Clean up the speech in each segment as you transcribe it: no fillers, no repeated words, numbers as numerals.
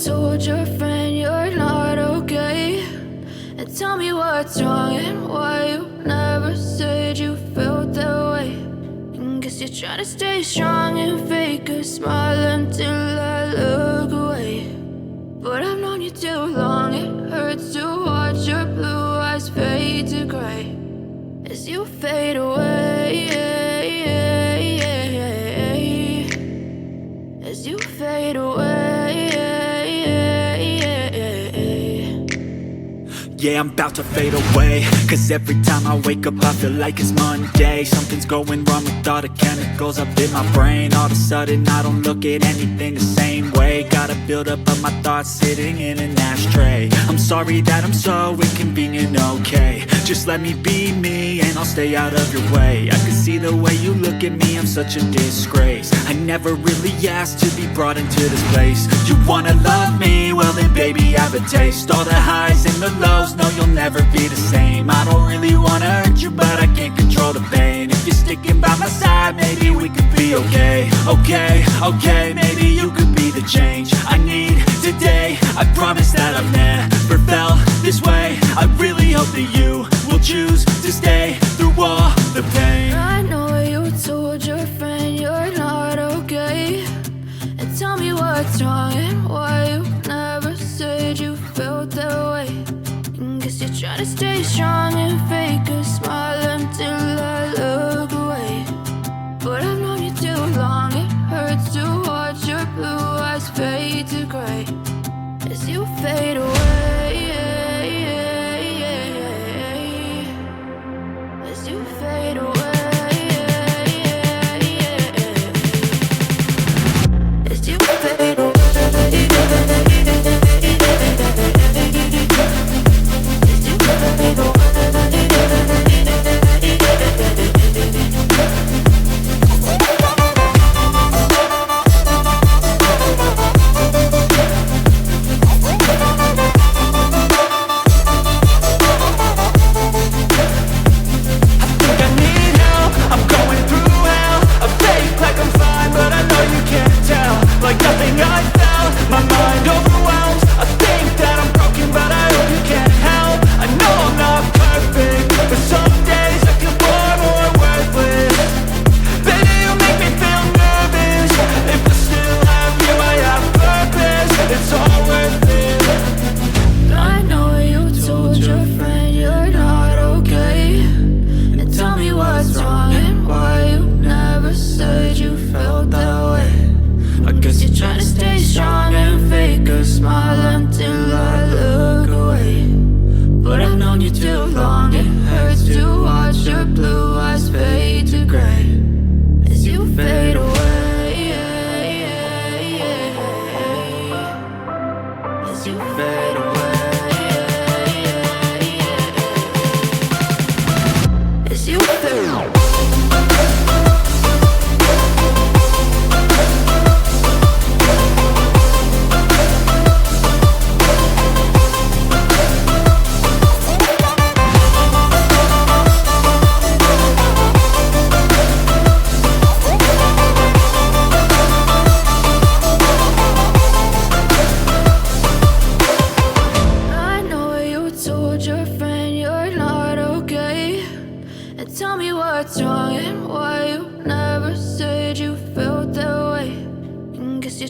told your friend you're not okay, and tell me what's wrong and why you never said you felt that way. And guess you're trying to stay strong and fake a smile until I look away. But I've known you too long, it hurts to watch your blue eyes fade to gray as you fade away, as you fade away. Yeah, I'm about to fade away, cause every time I wake up I feel like it's Monday. Something's going wrong with all the chemicals up in my brain. All of a sudden I don't look at anything the same way. Gotta build up of my thoughts sitting in an ashtray. I'm sorry that I'm so inconvenient, okay. Just let me be me and I'll stay out of your way. I can see the way you look at me, I'm such a disgrace. I never really asked to be brought into this place. You wanna love me? Well then baby I have a taste. All the highs and the lows, no you'll never be the same. I don't really wanna hurt you but I can't control the pain. If you're sticking by my side maybe we could be okay. Okay, maybe you could be the change I need today. I promise that I've never felt this way. I really hope that you will choose to stay through all the pain. I know you told your friend you're not okay, and tell me what's wrong and why you never said you felt that way. And guess you're trying to stay strong and fake a smile until I look away. But I've known you too long, it hurts to watch your blue eyes fade to gray as you fade away, as you fade away, as you fade away.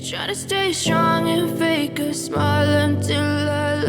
Try to stay strong and fake a smile until I